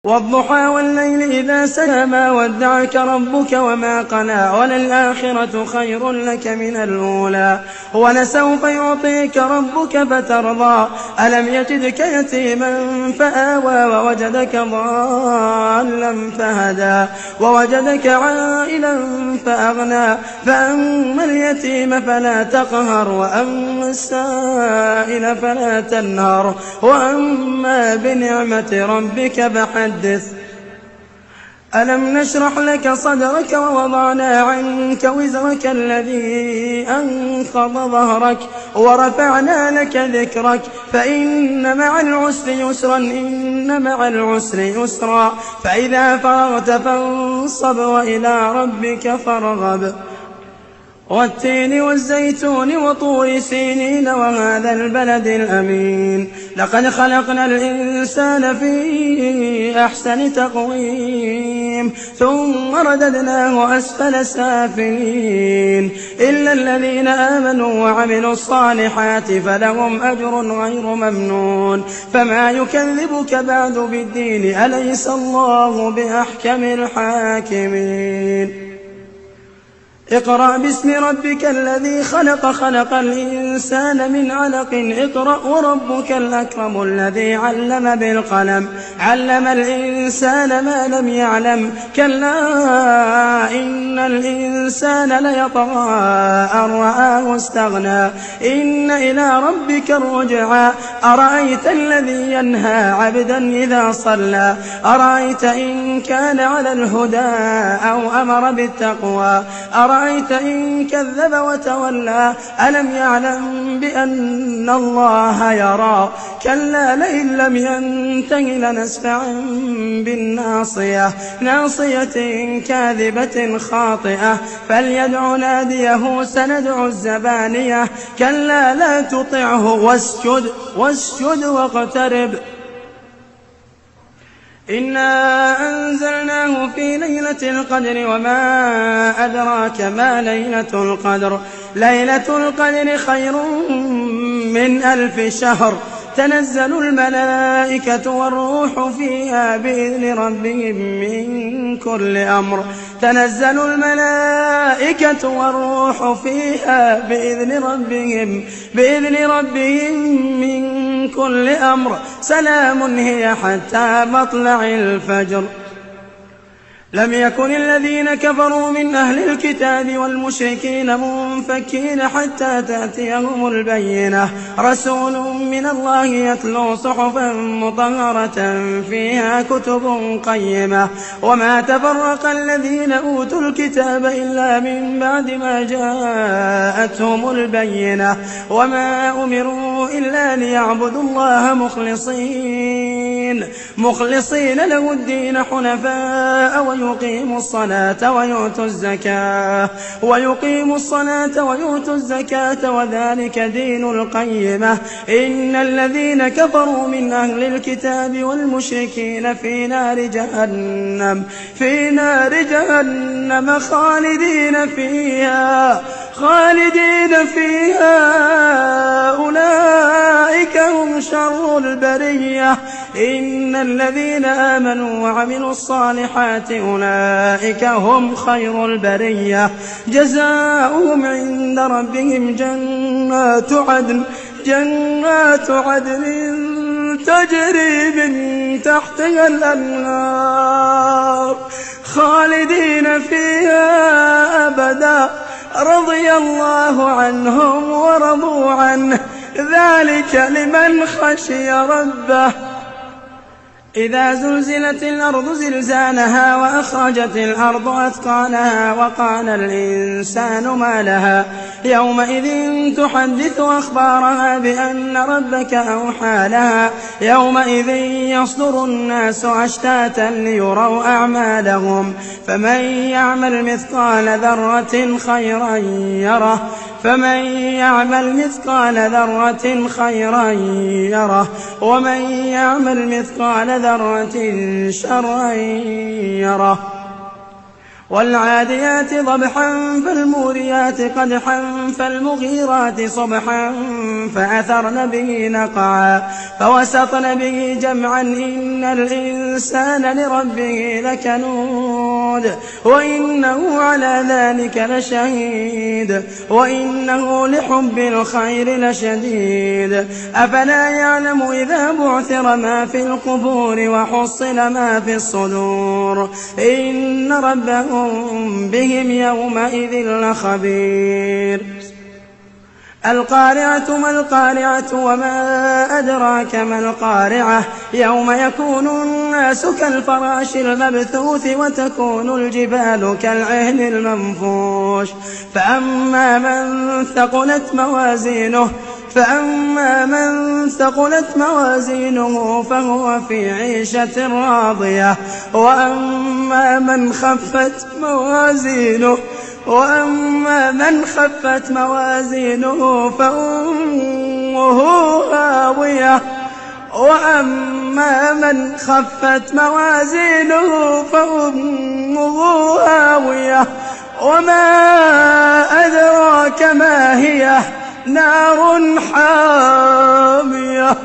وَالضُّحَىٰ وَاللَّيْلِ إِذَا سَجَىٰ مَا وَدَّعَكَ رَبُّكَ وَمَا قَلَىٰ وَلَلْآخِرَةُ خَيْرٌ لَّكَ مِنَ الْأُولَىٰ وَلَسَوْفَ يُعْطِيكَ رَبُّكَ فَتَرْضَىٰ أَلَمْ يَجِدْكَ يَتِيمًا فَآوَىٰ وَوَجَدَكَ ضَالًّا فَهَدَىٰ وَوَجَدَكَ عَائِلًا فَأَغْنَىٰ فَأَمَّا الْيَتِيمَ فَلَا تَقْهَرْ وَأَمَّا السَّائِلَ فَلَا تَنْهَرْ وَأَمَّا بِنِعْمَةِ رَبِّكَ فَحَدِّثْ أَلَمْ نَشْرَحْ لَكَ صَدْرَكَ وَوَضَعْنَا عَنكَ وِزْرَكَ الَّذِي أَنقَضَ ظَهْرَكَ وَرَفَعْنَا لَكَ ذِكْرَكَ فَإِنَّ مَعَ الْعُسْرِ يُسْرًا إِنَّ مَعَ الْعُسْرِ يُسْرًا فَإِذَا فَرَغْتَ فَانصَبْ وَإِلَىٰ رَبِّكَ فَارْغَب وَالتِّينِ وَالزَّيْتُونِ وَطُورِ سِينِينَ وَهَٰذَا الْبَلَدِ الْأَمِينِ لَقَدْ خَلَقْنَا الْإِنسَانَ فِي أَحْسَنِ تَقْوِيمٍ ثُمَّ رَدَدْنَاهُ أَسْفَلَ سَافِلِينَ إِلَّا الَّذِينَ آمَنُوا وَعَمِلُوا الصَّالِحَاتِ فَلَهُمْ أَجْرٌ غَيْرُ مَمْنُونٍ فَمَا يُكَذِّبُكَ بَعْدُ بِالدِّينِ أَلَيْسَ اللَّهُ بِأَحْكَمِ الْحَاكِمِينَ اقْرَأْ بِاسْمِ رَبِّكَ الَّذِي خَلَقَ خَلَقَ الْإِنسَانَ مِنْ عَلَقٍ اقْرَأْ وَرَبُّكَ الْأَكْرَمُ الَّذِي عَلَّمَ بِالْقَلَمِ عَلَّمَ الْإِنسَانَ مَا لَمْ يَعْلَمْ كَلَّا إِنَّ الْإِنسَانَ لَيَطْغَىٰ أَن رَّآهُ اسْتَغْنَىٰ إِنَّ إِلَىٰ رَبِّكَ الرُّجْعَىٰ أَرَأَيْتَ الَّذِي يَنْهَىٰ عَبْدًا إِذَا صَلَّىٰ أَرَأَيْتَ إِن كَانَ عَلَى الْهُدَىٰ أَوْ أَمَرَ بِالتَّقْوَىٰ أَرَأَيْتَ إِن كَذَّبَ وَتَوَلَّىٰ أَلَمْ يَعْلَم بِأَنَّ اللَّهَ يَرَىٰ كَلَّا لَئِن لَّمْ يَنتَهِ لَنَسْفَعًا بِالنَّاصِيَةِ نَاصِيَةٍ كَاذِبَةٍ خَاطِئَةٍ فَلْيَدْعُ نَادِيَهُ سَنَدْعُ الزَّبَانِيَةَ كَلَّا لَا تُطِعْهُ وَاسْجُدْ وَاقْتَرِب إِنَّا أَنزَلْنَاهُ فِي لَيْلَةِ الْقَدْرِ وَمَا أَدْرَاكَ مَا لَيْلَةُ الْقَدْرِ لَيْلَةُ الْقَدْرِ خَيْرٌ مِّنْ أَلْفِ شَهْرٍ تَنَزَّلُ الْمَلَائِكَةُ وَالرُّوحُ فِيهَا بِإِذْنِ رَبِّهِم مِّن كُلِّ أَمْرٍ تَنَزَّلُ الْمَلَائِكَةُ وَالرُّوحُ فِيهَا بِإِذْنِ رَبِّهِم مِّن كُلِّ أَمْرٍ سَلَامٌ هِيَ حَتَّىٰ مَطْلَعِ الْفَجْرِ لم يكن الذين كفروا من أهل الكتاب والمشركين منفكين حتى تأتيهم البينة رسول من الله يتلو صحفا مطهرة فيها كتب قيمة وما تفرق الذين أوتوا الكتاب إلا من بعد ما جاءتهم البينة وما أمروا إلا ليعبدوا الله مخلصين له الدين حنفاء ويقيموا الصلاة ويؤتوا الزكاة وذلك دين القيمة إن الذين كفروا من أهل الكتاب والمشركين في نار جهنم خالدين فيها أولئك هم شر البرية إن الذين آمنوا وعملوا الصالحات أولئك هم خير البرية جزاؤهم عند ربهم جنات عدن تجري من تحتها الأنهار خالدين فيها أبدا رضي الله عنهم ورضوا عنه ذلك لمن خشي ربه إذا زلزلت الأرض زلزالها وأخرجت الأرض أثقالها وقال الإنسان ما لها يومئذ تحدث أخبارها بأن ربك أوحى لها يومئذ يصدر الناس أشتاتا ليروا أعمالهم فمن يعمل مثقال ذرة خيرا يره ومن يعمل مثقال ذرة شرا يره والعاديات ضبحا فالموريات قدحا فالمغيرات صبحا فأثرن به نقعا فوسطن به جمعا إن الإنسان لربه لكنود وإنه على ذلك لشهيد وإنه لحب الخير لشديد أفلا يعلم إذا بعثر ما في القبور وحصل ما في الصدور إن ربهم بهم يومئذ لخبير القارعة ما القارعة وما أدراك ما القارعة يوم يكون الناس كالفراش المبثوث وتكون الجبال كالعهن المنفوش فأما من ثقلت موازينه فهو في عيشة راضية وأما من خفت موازينه فأمه هاوية وما أدراك ما هي نار حامية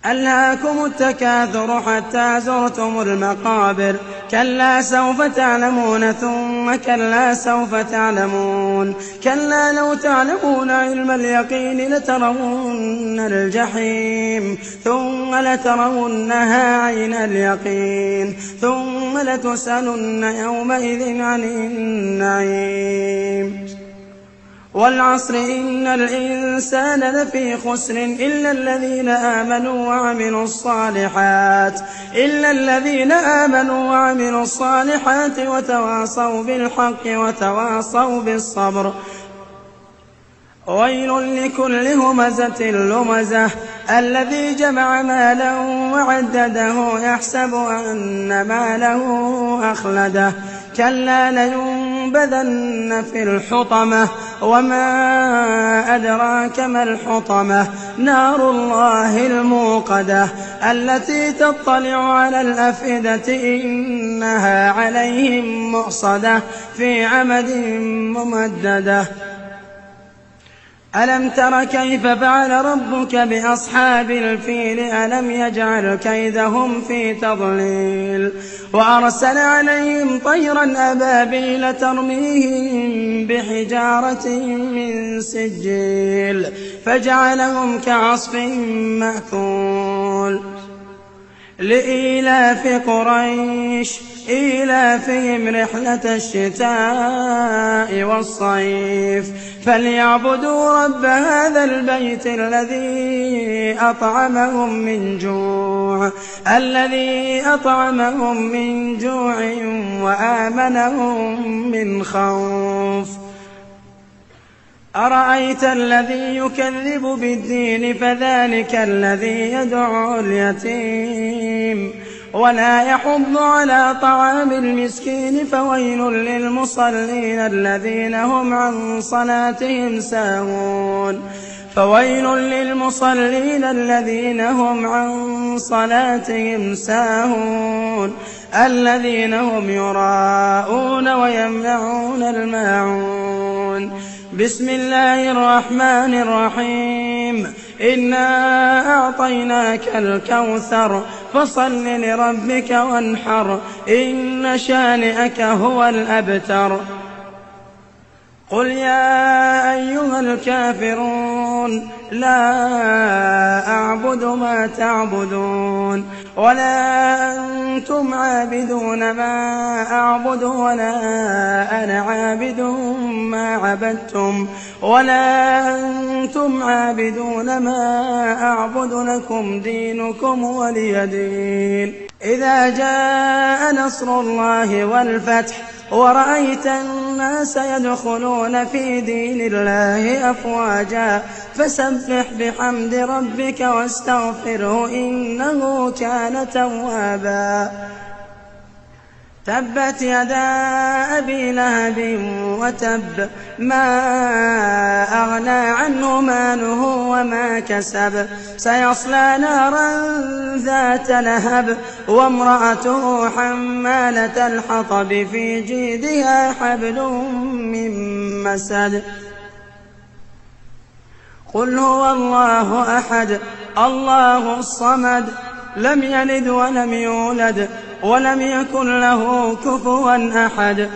ألهاكم التكاثر حتى زرتم المقابر كلا سوف تعلمون ثم كلا سوف تعلمون كلا لو تعلمون علم اليقين لترون الجحيم ثم لترونها عين اليقين ثم لتسألن يومئذ عن النعيم والعصر إن الإنسان لفي خسر إلا الذين آمنوا وعملوا الصالحات وتواصوا بالحق وتواصوا بالصبر ويل لكل همزة لمزة الذي جمع مالا وعدده يحسب أن ماله أخلده كلا لينبذن في الحطمة وما أدراك ما الحطمة نار الله الموقدة التي تطلع على الأفئدة إنها عليهم مؤصدة في عمد ممددة ألم تر كيف فعل ربك بأصحاب الفيل ألم يجعل كيدهم في تضليل وأرسل عليهم طيرا أبابيل ترميهم بحجارة من سجيل فجعلهم كعصف مأكول لإيلاف قريش إيلافهم رحلة الشتاء والصيف فليعبدوا رب هذا البيت الذي أطعمهم من جوع وآمنهم من خوف أرأيت الذي يكذب بالدين فذلك الذي يدعو اليتيم ولا يحض على طعام المسكين فويل للمصلين الذين هم عن صلاتهم ساهون الذين هم يراءون ويمنعون الماعون بسم الله الرحمن الرحيم إنا أعطيناك الكوثر فصل لربك وانحر إن شانئك هو الأبتر قل يا أيها الكافرون لا أعبد ما تعبدون ولا أنتم عابدون ما أعبد ولا أنا عابد ما عبدتم ولا أنتم عابدون ما أعبد لكم دينكم ولي دين إذا جاء نصر الله والفتح ورأيت الناس يدخلون في دين الله أفواجا فسبح بحمد ربك واستغفره إنه كان توابا تبت يدا أبي لهب وتب ما أغنى عنه ماله وما كسب سيصلى نارا ذات لهب وامرأته حمالة الحطب في جيدها حبل من مسد قل هو الله أحد الله الصمد لم يلد ولم يولد ولم يكن له كفوا أحد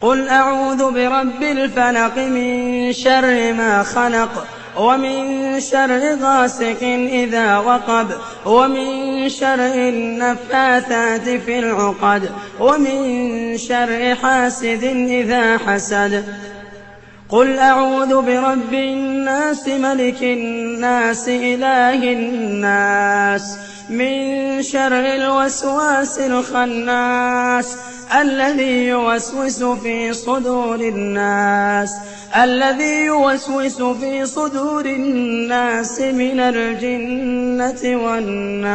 قل أعوذ برب الفلق من شر ما خلق ومن شر غاسق إذا وقب ومن شر النفاثات في العقد ومن شر حاسد إذا حسد قل أعوذ برب الناس ملك الناس إله الناس من شر الوسواس الخناس الذي يوسوس في صدور الناس من الجنة والناس.